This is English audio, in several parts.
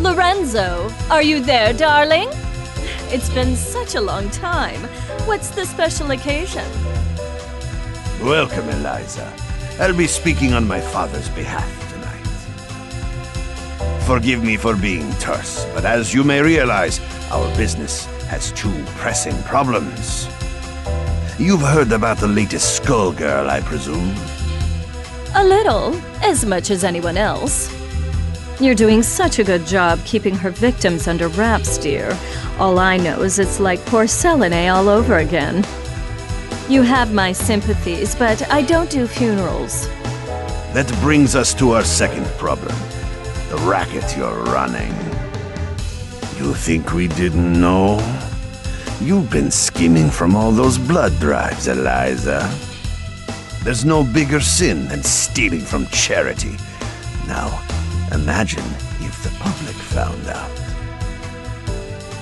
Lorenzo, are you there, darling? It's been such a long time. What's the special occasion? Welcome, Eliza. I'll be speaking on my father's behalf tonight. Forgive me for being terse, but as you may realize, our business has two pressing problems. You've heard about the latest Skullgirl, I presume? A little, as much as anyone else. You're doing such a good job keeping her victims under wraps, dear. All I know is it's like porcelain all over again. You have my sympathies, but I don't do funerals. That brings us to our second problem. The racket you're running. You think we didn't know? You've been skimming from all those blood drives, Eliza. There's no bigger sin than stealing from charity. Now, imagine if the public found out.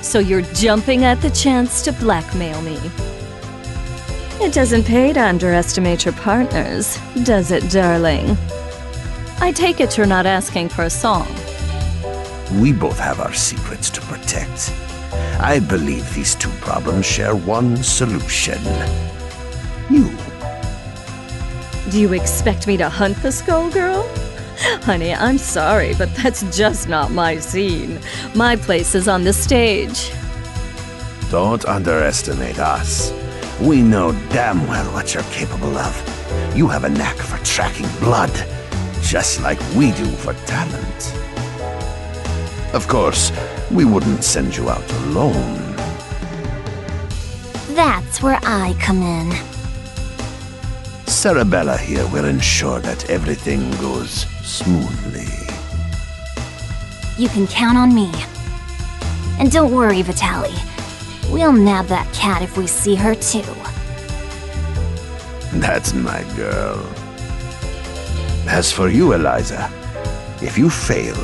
So you're jumping at the chance to blackmail me. It doesn't pay to underestimate your partners, does it, darling? I take it you're not asking for a song. We both have our secrets to protect. I believe these two problems share one solution. You. Do you expect me to hunt the Skullgirl? Honey, I'm sorry, but that's just not my scene. My place is on the stage. Don't underestimate us. We know damn well what you're capable of. You have a knack for tracking blood, just like we do for talent. Of course, we wouldn't send you out alone. That's where I come in. Sarabella here will ensure that everything goes smoothly. You can count on me. And don't worry, Vitaly. We'll nab that cat if we see her too. That's my girl. As for you, Eliza, if you fail,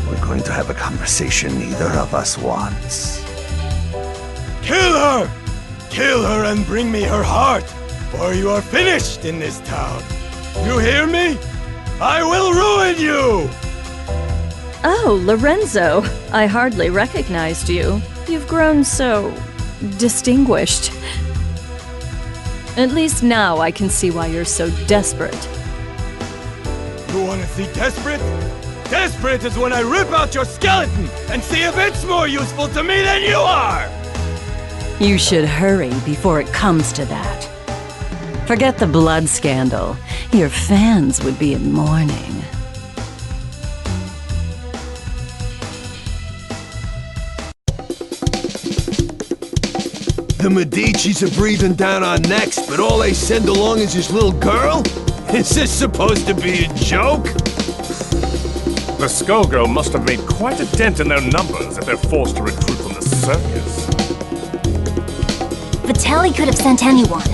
we're going to have a conversation neither of us wants. Kill her! Kill her and bring me her heart, or you are finished in this town. You hear me? I will ruin you! Oh, Lorenzo, I hardly recognized you. You've grown so distinguished. At least now I can see why you're so desperate. You want to see desperate? Desperate is when I rip out your skeleton and see if it's more useful to me than you are! You should hurry before it comes to that. Forget the blood scandal. Your fans would be in mourning. The Medicis are breathing down our necks, but all they send along is this little girl? Is this supposed to be a joke? The Skullgirl must have made quite a dent in their numbers if they're forced to recruit from the circus. Vitaly could have sent anyone.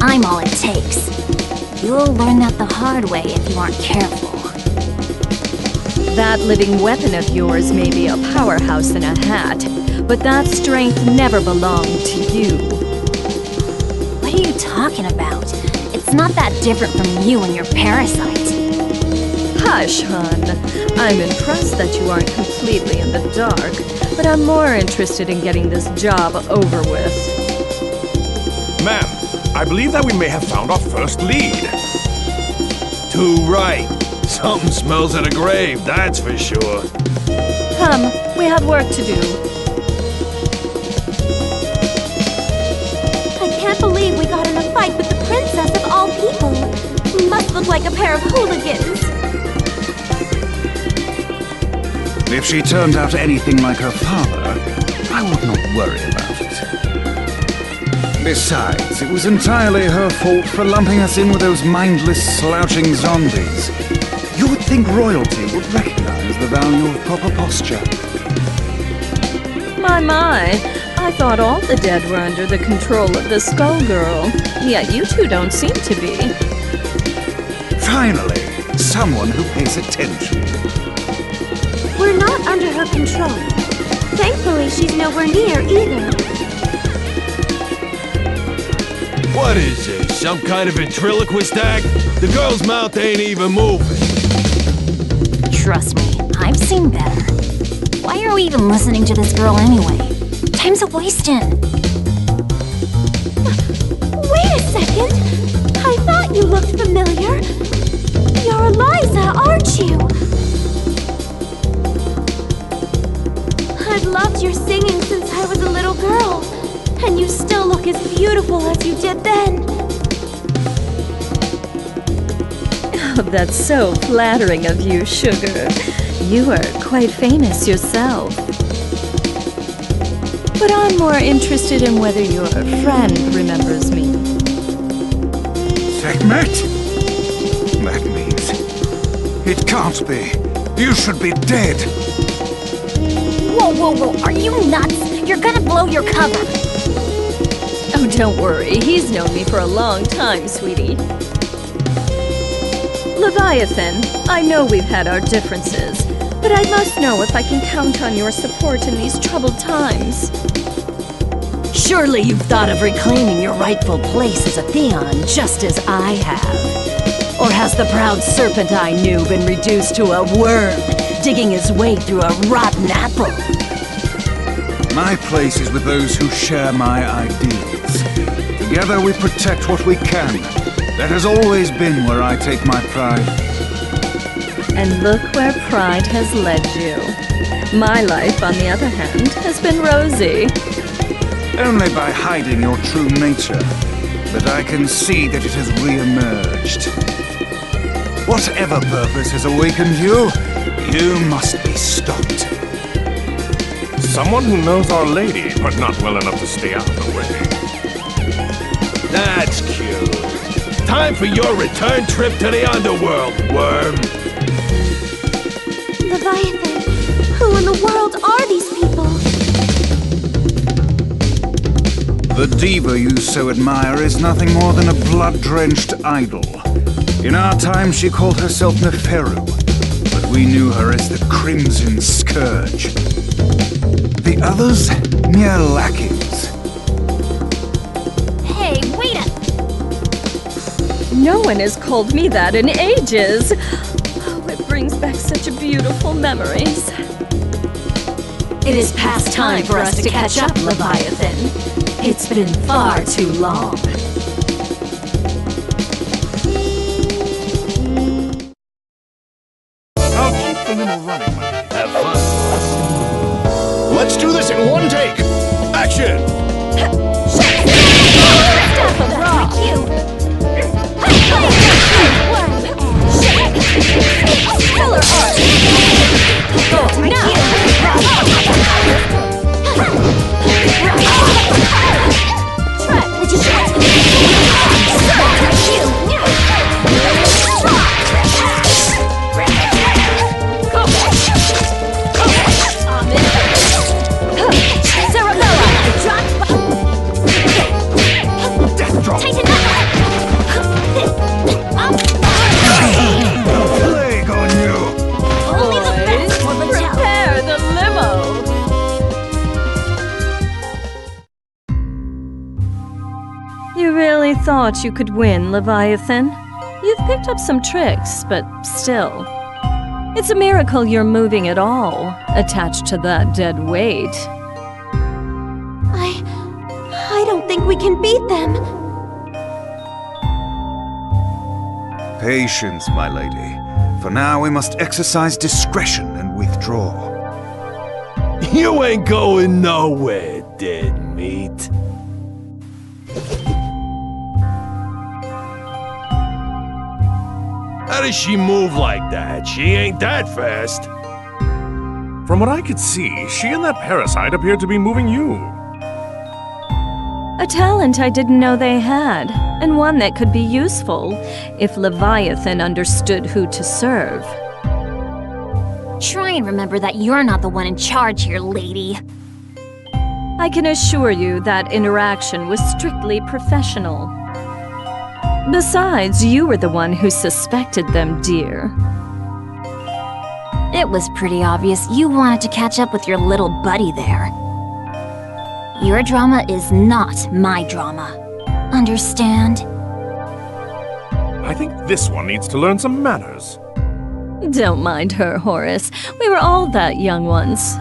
I'm all it takes. You'll learn that the hard way if you aren't careful. That living weapon of yours may be a powerhouse in a hat, but that strength never belonged to you. What are you talking about? It's not that different from you and your parasite. Hush, hon. I'm impressed that you aren't completely in the dark, but I'm more interested in getting this job over with. Ma'am, I believe that we may have found our first lead. Too right. Something smells at a grave, that's for sure. Come, we have work to do. I can't believe we got in a fight with the princess of all people. We must look like a pair of hooligans. If she turned out anything like her father, I would not worry about it. Besides, it was entirely her fault for lumping us in with those mindless, slouching zombies. You would think royalty would recognize the value of proper posture. My, I thought all the dead were under the control of the Skullgirl, yet you two don't seem to be. Finally, someone who pays attention. We're not under her control. Thankfully, she's nowhere near either. What is this, some kind of ventriloquist act? The girl's mouth ain't even moving. Trust me, I've seen better. Why are we even listening to this girl anyway? Time's a-wasting. Wait a second! I thought you looked familiar. You're Eliza, aren't you? I've loved your singing since I was a little girl. And you still look as beautiful as you did then. Oh, that's so flattering of you, Sugar. You are quite famous yourself. But I'm more interested in whether your friend remembers me. Sekhmet? That means... It can't be. You should be dead. Whoa, whoa, whoa, are you nuts? You're gonna blow your cover. Oh, don't worry. He's known me for a long time, sweetie. Leviathan, I know we've had our differences, but I must know if I can count on your support in these troubled times. Surely you've thought of reclaiming your rightful place as a Theon, just as I have. Or has the proud serpent I knew been reduced to a worm, digging his way through a rotten apple? My place is with those who share my ideals. Together we protect what we can. That has always been where I take my pride. And look where pride has led you. My life, on the other hand, has been rosy. Only by hiding your true nature. But I can see that it has re-emerged. Whatever purpose has awakened you, you must be stopped. Someone who knows Our Lady, but not well enough to stay out of the way. That's cute. Time for your return trip to the underworld, worm. Leviathan, who in the world are these people? The diva you so admire is nothing more than a blood-drenched idol. In our time, she called herself Neferu, but we knew her as the Crimson Scourge. The others, mere lackeys. Hey, wait up! No one has called me that in ages. Oh, it brings back such beautiful memories. It is past time for us to catch up, Leviathan. It's been far too long. I'll keep the limo running, my lady. Have fun. Let's do this in one take. Action! Thought you could win, Leviathan. You've picked up some tricks, but still. It's a miracle you're moving at all, attached to that dead weight. I don't think we can beat them. Patience, my lady. For now, we must exercise discretion and withdraw. You ain't going nowhere, dead meat. How does she move like that? She ain't that fast. From what I could see, she and that parasite appeared to be moving you. A talent I didn't know they had, and one that could be useful if Leviathan understood who to serve. Try and remember that you're not the one in charge here, lady. I can assure you that interaction was strictly professional. Besides, you were the one who suspected them, dear. It was pretty obvious you wanted to catch up with your little buddy there. Your drama is not my drama. Understand? I think this one needs to learn some manners. Don't mind her, Horace. We were all that young once.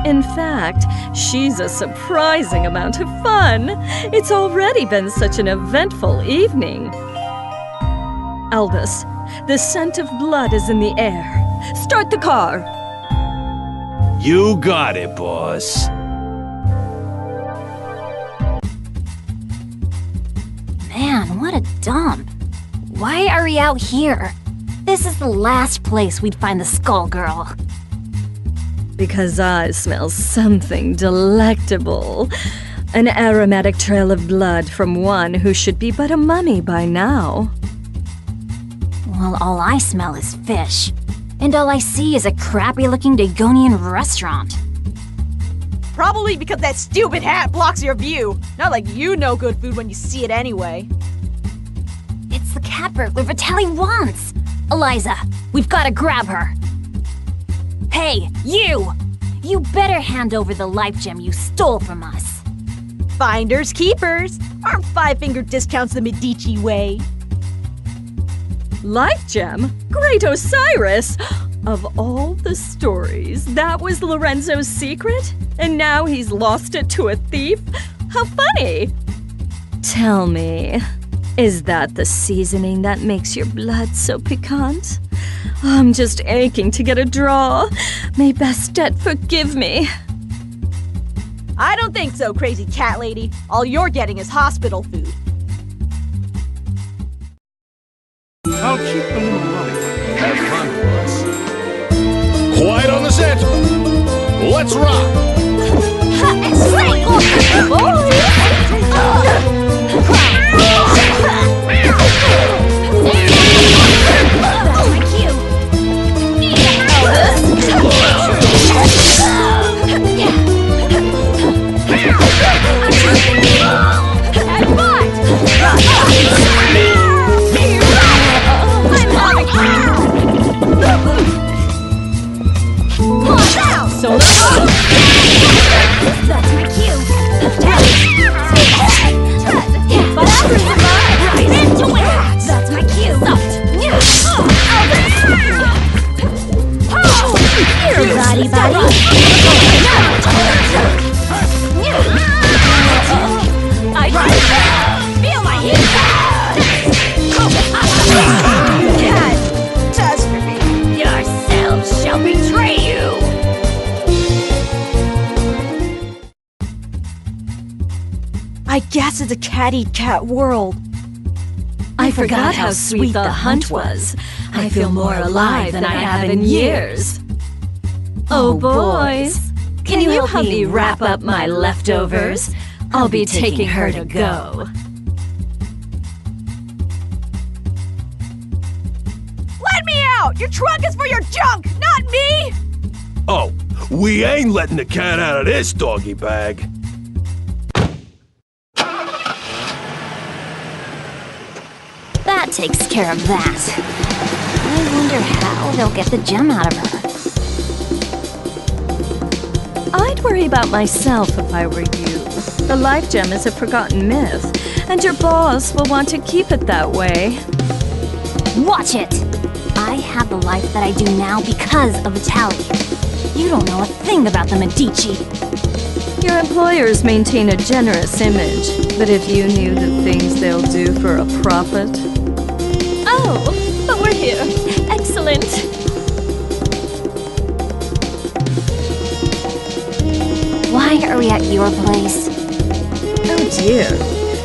In fact, she's a surprising amount of fun. It's already been such an eventful evening. Elvis, the scent of blood is in the air. Start the car. You got it, boss. Man, what a dump. Why are we out here? This is the last place we'd find the Skullgirl. Because I smell something delectable. An aromatic trail of blood from one who should be but a mummy by now. Well, all I smell is fish. And all I see is a crappy-looking Dagonian restaurant. Probably because that stupid hat blocks your view. Not like you know good food when you see it anyway. It's the cat burglar Vitaly wants! Eliza, we've gotta grab her. Hey, you! You better hand over the life gem you stole from us. Finders keepers. Aren't five-finger discounts the Medici way? Life gem? Great Osiris! Of all the stories, that was Lorenzo's secret? And now he's lost it to a thief? How funny! Tell me, is that the seasoning that makes your blood so piquant? I'm just aching to get a draw. May Bastet forgive me. I don't think so, crazy cat lady. All you're getting is hospital food. I'll keep the little running. Have fun, boss. Quiet on the set! Let's rock! I guess it's a cat-eat-cat world. I forgot how sweet the hunt was. I feel more alive than I have in years. Oh, boys, can you help me wrap up my leftovers? I'll be taking her to go. Let me out! Your trunk is for your junk, not me! Oh, we ain't letting the cat out of this doggy bag. That takes care of that. I wonder how they'll get the gem out of her. I'd worry about myself if I were you. The life gem is a forgotten myth, and your boss will want to keep it that way. Watch it! I have the life that I do now because of Vitaly. You don't know a thing about the Medici. Your employers maintain a generous image, but if you knew the things they'll do for a profit... Oh, but we're here. Excellent. Why are we at your place? Oh dear.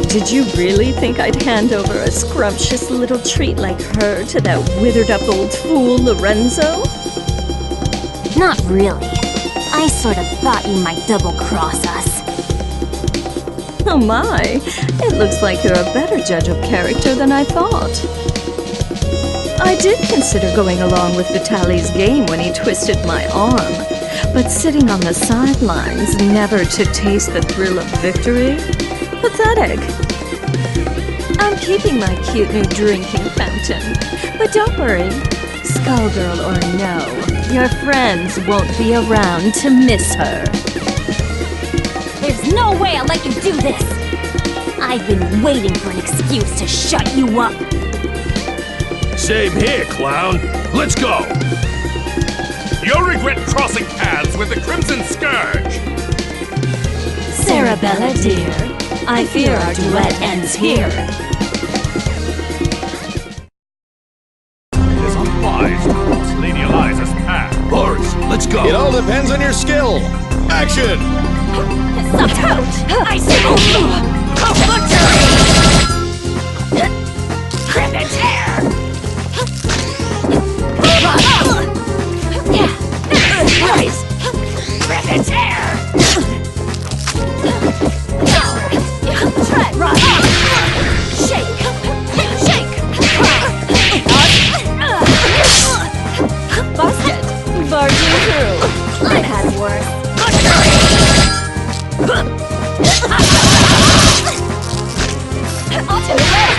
Did you really think I'd hand over a scrumptious little treat like her to that withered-up old fool, Lorenzo? Not really. I sort of thought you might double-cross us. Oh my, it looks like you're a better judge of character than I thought. I did consider going along with Vitaly's game when he twisted my arm, but sitting on the sidelines, never to taste the thrill of victory? Pathetic. I'm keeping my cute new drinking fountain, but don't worry, Skullgirl or no, your friends won't be around to miss her. There's no way I'll let you do this! I've been waiting for an excuse to shut you up! Same here, clown. Let's go! You'll regret crossing paths with the Crimson Scourge! Sarabella, dear, I fear our duet ends here. It is unwise to cross Lady Eliza's path. Boris, let's go. It all depends on your skill. Action! Sucked out! I see! A butchery! Rip and tear! Rise! Rip and tear! Tread! Run! Shake! Shake! Busted! Barging through! I've had worse. To the way!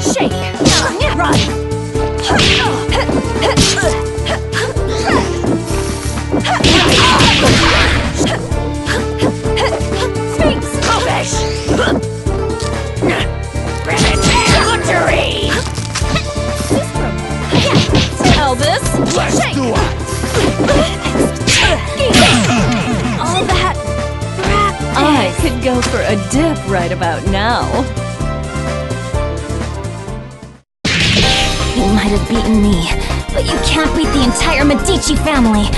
Shake! Run! Sphinx! Rubbish! Butchery! Elvis! Let's do it! All that practice! I could go for a dip right about now. You might have beaten me, but you can't beat the entire Medici family.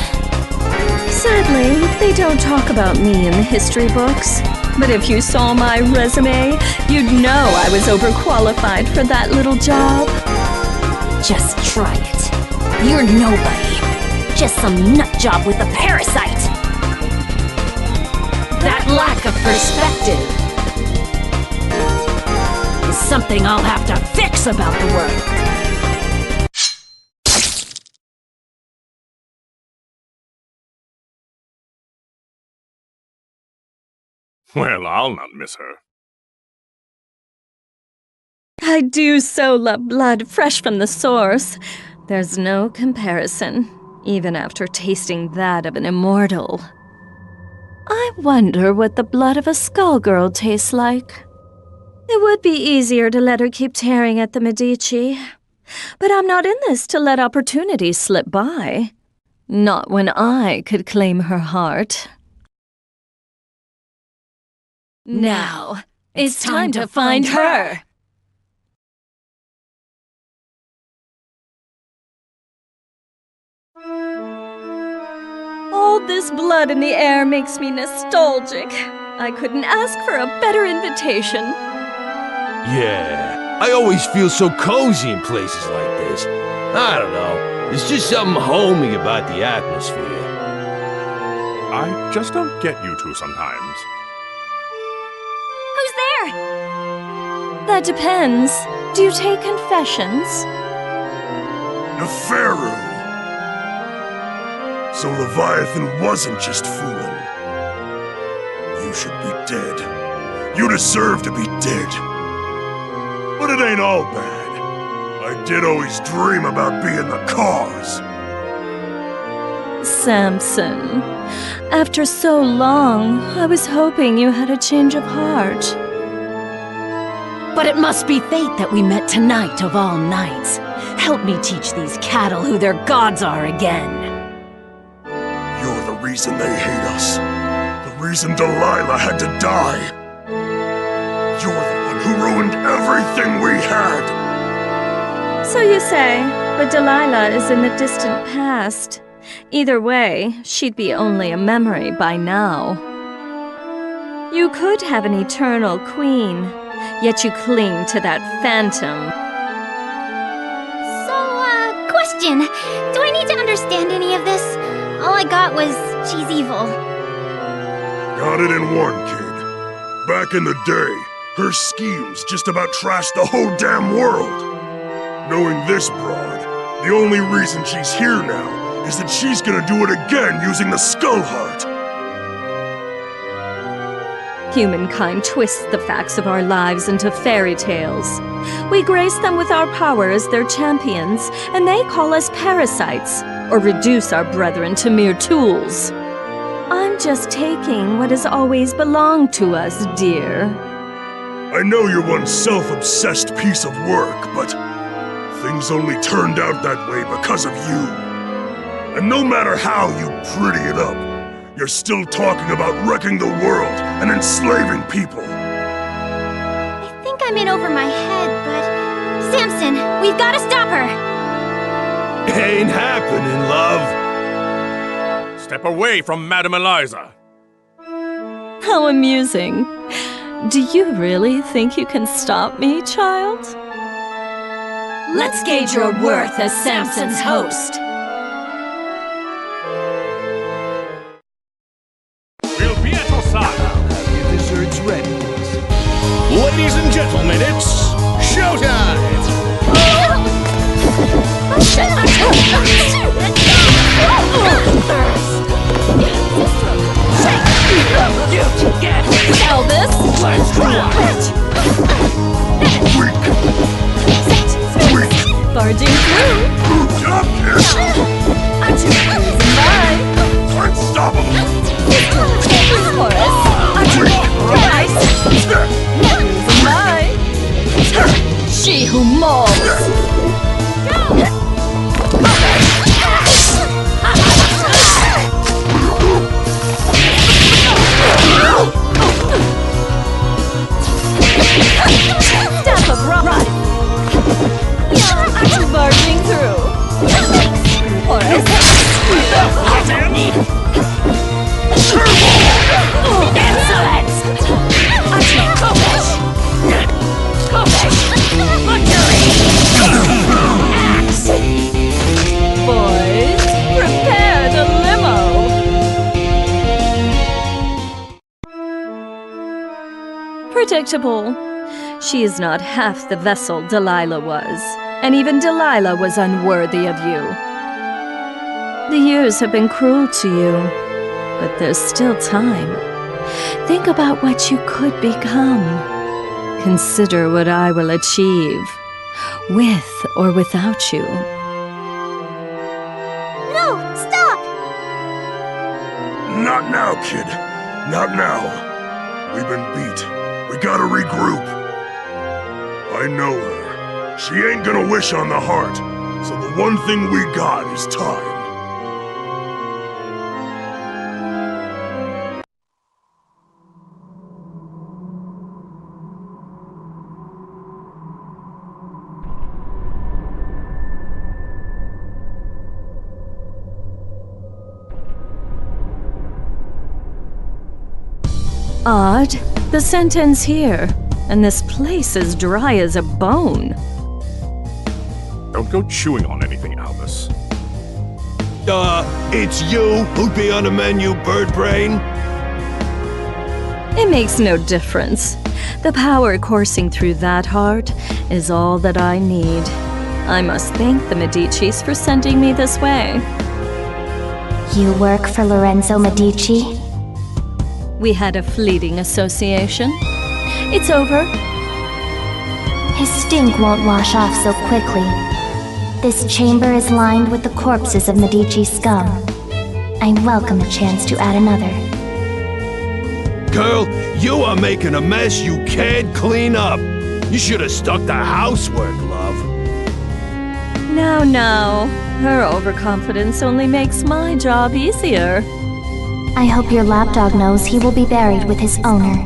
Sadly, they don't talk about me in the history books. But if you saw my resume, you'd know I was overqualified for that little job. Just try it. You're nobody. Just some nutjob with a parasite. That lack of perspective is something I'll have to fix about the work. Well, I'll not miss her. I do so love blood fresh from the source. There's no comparison, even after tasting that of an immortal. I wonder what the blood of a Skullgirl tastes like. It would be easier to let her keep tearing at the Medici. But I'm not in this to let opportunities slip by. Not when I could claim her heart. Now, it's time to find her! All this blood in the air makes me nostalgic. I couldn't ask for a better invitation. Yeah, I always feel so cozy in places like this. I don't know, there's just something homey about the atmosphere. I just don't get you two sometimes. Who's there? That depends. Do you take confessions? Neferu! So Leviathan wasn't just fooling. You should be dead. You deserve to be dead. But it ain't all bad. I did always dream about being the cause. Samson, after so long, I was hoping you had a change of heart. But it must be fate that we met tonight of all nights. Help me teach these cattle who their gods are again. You're the reason they hate us. The reason Delilah had to die. You're the one who ruined everything we had. So you say, but Delilah is in the distant past. Either way, she'd be only a memory by now. You could have an eternal queen, yet you cling to that phantom. So, question. Do I need to understand any of this? All I got was, she's evil. Got it in one, kid. Back in the day, her schemes just about trashed the whole damn world. Knowing this broad, the only reason she's here now is that she's gonna do it again using the Skull Heart. Humankind twists the facts of our lives into fairy tales. We grace them with our power as their champions, and they call us parasites, or reduce our brethren to mere tools. I'm just taking what has always belonged to us, dear. I know you're one self-obsessed piece of work, but things only turned out that way because of you. And no matter how you pretty it up, you're still talking about wrecking the world and enslaving people. I think I'm in over my head, but... Samson, we've got to stop her! Ain't happening, love. Step away from Madame Eliza. How amusing. Do you really think you can stop me, child? Let's gauge your worth as Samson's host. We'll be at your side. Your dessert's ready. Ladies and gentlemen, it's showtime! Elvis? Let's Barging through. Bye. Unstoppable! Horace. Bye. She who mauls. Step up, right. Barging through. Horace. Insolence! Boys, prepare the limo! Predictable. She is not half the vessel Delilah was, and even Delilah was unworthy of you. The years have been cruel to you, but there's still time. Think about what you could become. Consider what I will achieve, with or without you. No, stop! Not now, kid. Not now. We've been beat. We gotta regroup. I know her. She ain't gonna wish on the heart, so the one thing we got is time. Odd. The sentence here, and this place is dry as a bone. Don't go chewing on anything, Albus. It's you who'd be on the menu, bird brain? It makes no difference. The power coursing through that heart is all that I need. I must thank the Medicis for sending me this way. You work for Lorenzo Medici? We had a fleeting association. It's over. His stink won't wash off so quickly. This chamber is lined with the corpses of Medici scum. I welcome a chance to add another. Girl, you are making a mess you can't clean up. You should have stuck to housework, love. Now, her overconfidence only makes my job easier. I hope your lapdog knows he will be buried with his owner.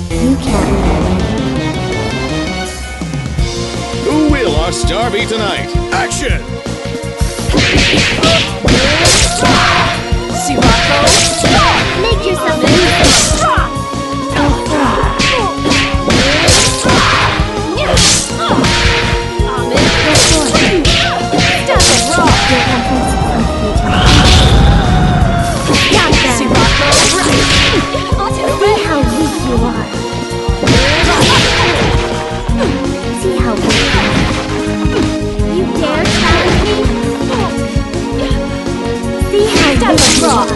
You can't. Who will our star be tonight? Action! Make yourself easy. See how weak you are. See how weak you are. You dare challenge me? See how weak you are.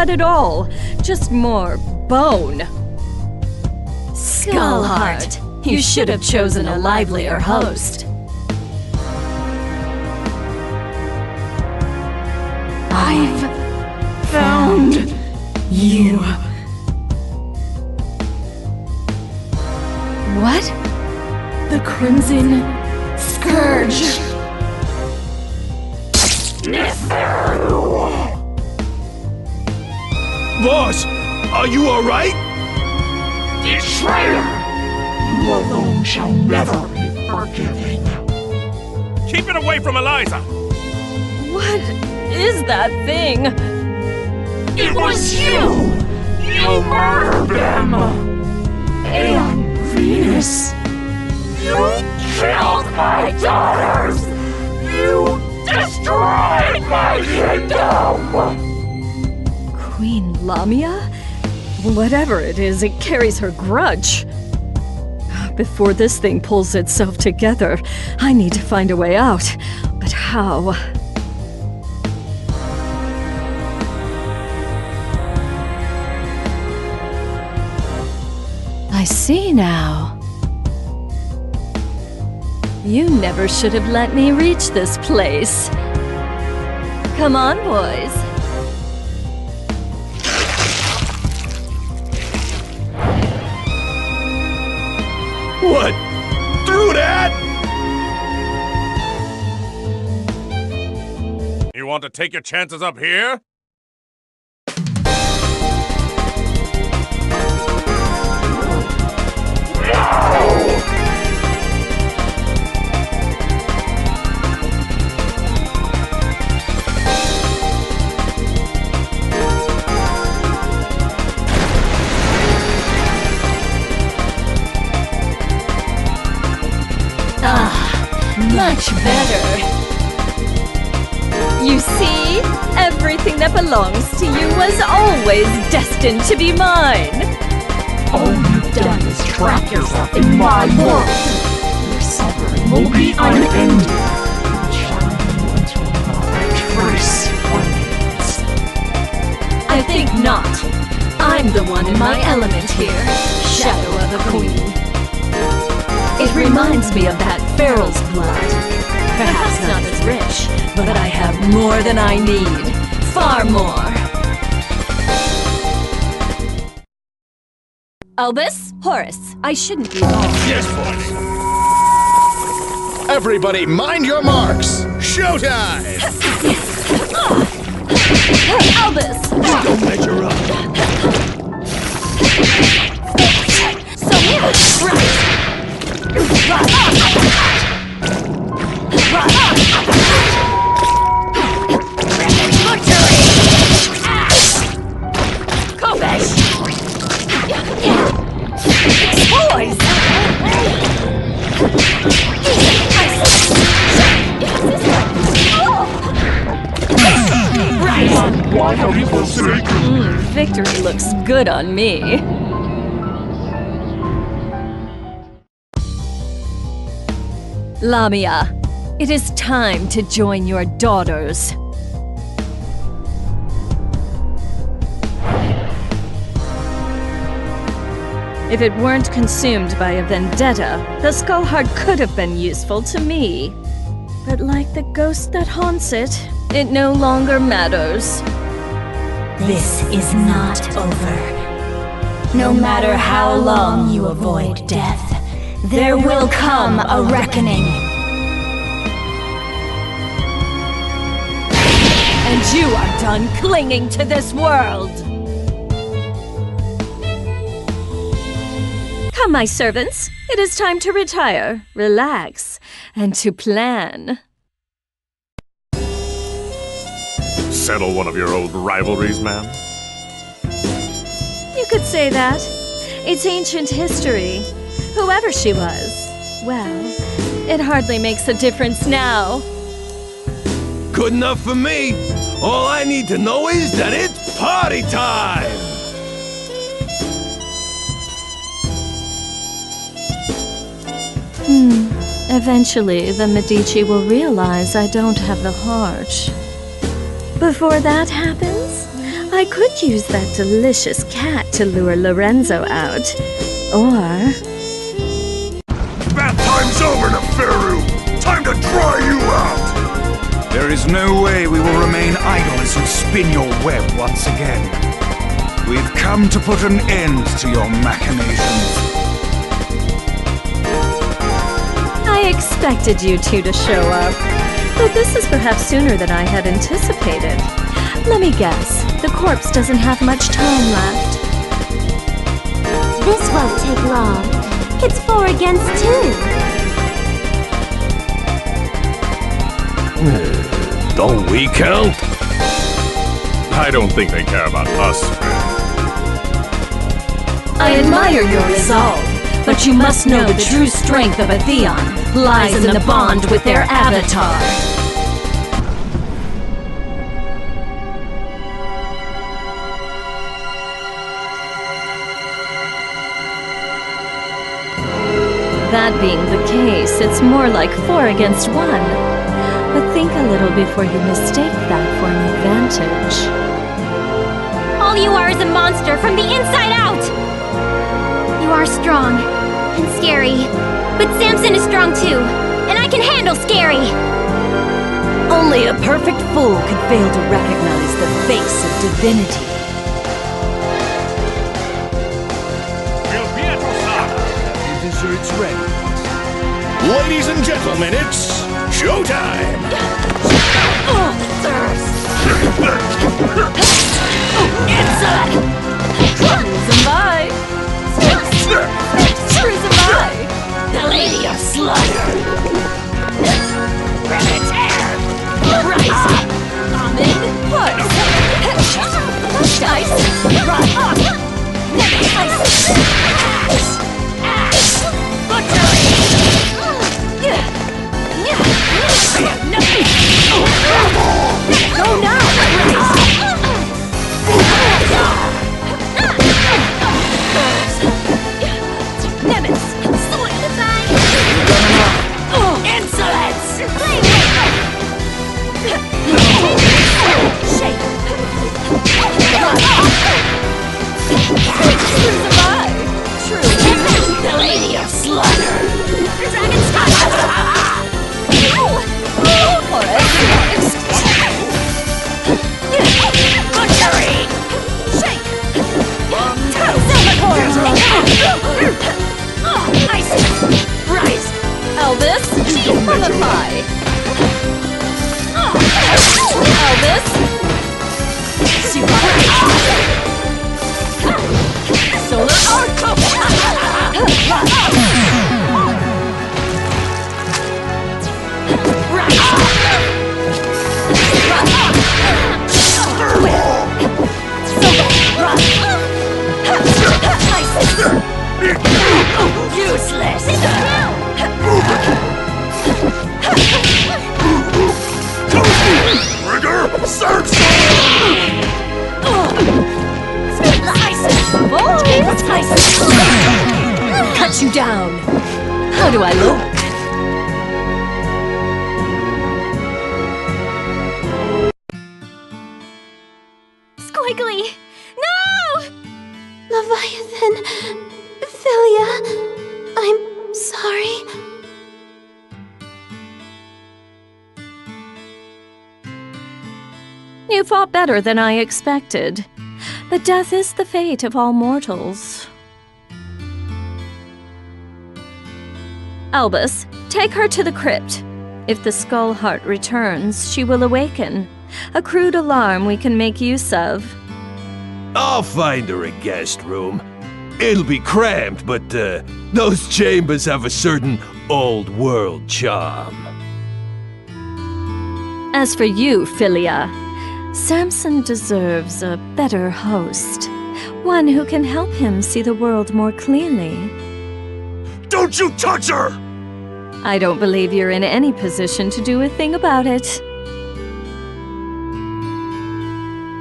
blood at all. Just more bone. Skullheart, you should have chosen a livelier host. I've found you. What? The Crimson Scourge. Boss, are you alright? Betrayer! You alone shall never be forgiven. Keep it away from Eliza! What is that thing? It was you! You murdered them! And Venus! You killed my daughters! You destroyed my kingdom! Queen Lamia? Whatever it is, it carries her grudge. Before this thing pulls itself together, I need to find a way out. But how? I see now. You never should have let me reach this place. Come on, boys. What? Through that? You want to take your chances up here? Much better. You see? Everything that belongs to you was always destined to be mine. All you've done is trap yourself in my world. Your suffering will be unending. Charming you until not a trace remains. I think not. I'm the one in my element here, Shadow of a Queen. It reminds me of that Feral's blood. Perhaps not as rich, but I have more than I need. Far more. Albus? Horace, I shouldn't be long. Yes, boys. Everybody, mind your marks! Showtime! Albus! Don't measure up. So, right! Victory looks good on me. Lamia, it is time to join your daughters. If it weren't consumed by a vendetta, the Skullheart could have been useful to me. But like the ghost that haunts it, it no longer matters. This is not over. No matter how long you avoid death, there will come a reckoning. And you are done clinging to this world! Come, my servants. It is time to retire, relax, and to plan. Settle one of your old rivalries, ma'am? You could say that. It's ancient history. Whoever she was, well, it hardly makes a difference now. Good enough for me. All I need to know is that it's party time! Eventually, the Medici will realize I don't have the heart. Before that happens, I could use that delicious cat to lure Lorenzo out. Or... That time's over, Neferu! Time to try you out! There is no way we will remain idle as you spin your web once again. We've come to put an end to your machinations. I expected you two to show up, but this is perhaps sooner than I had anticipated. Let me guess, the corpse doesn't have much time left. This won't take long. It's 4 against 2. Don't we count? I don't think they care about us, friend. I admire your resolve, but you must know the true strength of a Theon lies in the bond with their avatar. That being the case, it's more like 4 against 1. But think a little before you mistake that for an advantage. All you are is a monster from the inside out! You are strong and scary, but Samson is strong too, and I can handle scary! Only a perfect fool could fail to recognize the face of divinity. Dessert's ready. Ladies and gentlemen, it's showtime! The Lady of Slaughter! Rabbit's hair! Rise! Almond! Push! Dice! Run! Axe! Butchery! Go now! Nemesis! Insolence! Shake! True! The Lady of Slaughter! Dragon's Butchery! Shake! Ice! Rise! Elvis, qualify! Elvis! Solar Arc! Useless! Trigger! Search! Cut you down! How do I look? Squiggly! No! Leviathan, Philia, I'm sorry. You fought better than I expected. But death is the fate of all mortals. Albus, take her to the crypt. If the Skull Heart returns, she will awaken. A crude alarm we can make use of. I'll find her a guest room. It'll be cramped, but those chambers have a certain old-world charm. As for you, Philia, Samson deserves a better host. One who can help him see the world more clearly. Don't you touch her! I don't believe you're in any position to do a thing about it.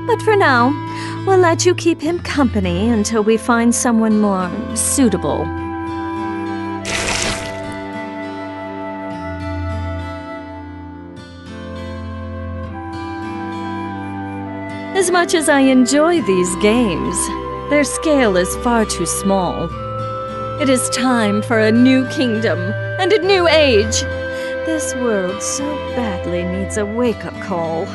But for now, we'll let you keep him company until we find someone more suitable. As much as I enjoy these games, their scale is far too small. It is time for a new kingdom and a new age. This world so badly needs a wake-up call.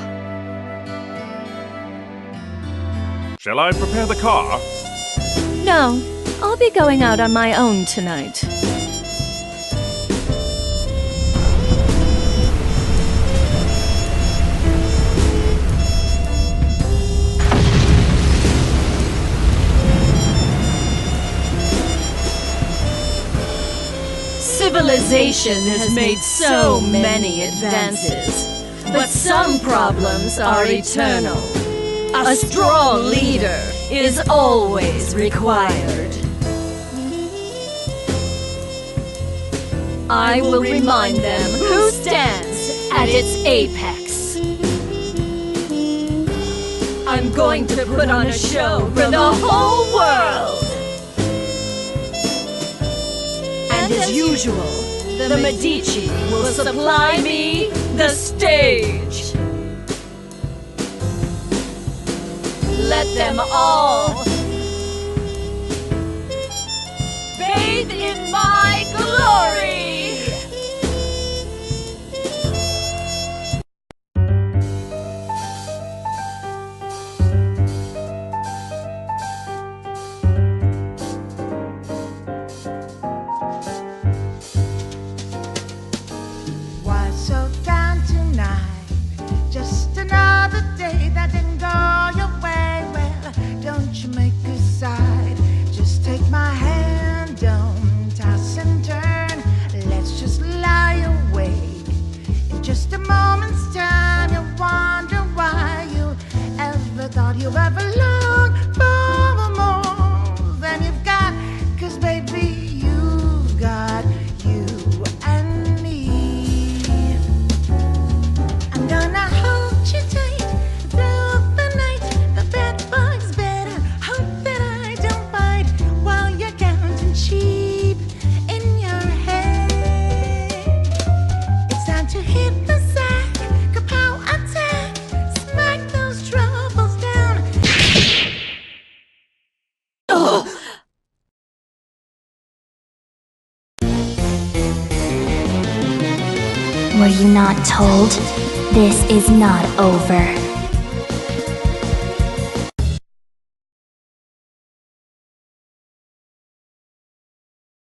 Shall I prepare the car? No, I'll be going out on my own tonight. Civilization has made so many advances, but some problems are eternal. A strong leader is always required. I will remind them who stands at its apex. I'm going to put on a show for the whole world. And as usual, the Medici will supply me the stage. Let them all bathe in my glory! What's so down tonight? Just another day that didn't go your way. Well, don't you make a side. Just take my hand, don't toss and turn. Let's just lie awake. In just a moment's time, you'll wonder why you ever thought you ever longed for more than you've got. 'Cause baby, you've got you and me. I'm gonna hold you tight through the night. The bed bugs better hope that I don't bite while you're counting sheep in your head. It's time to hit the sack, kapow attack, smack those troubles down. Were you not told? This is not over.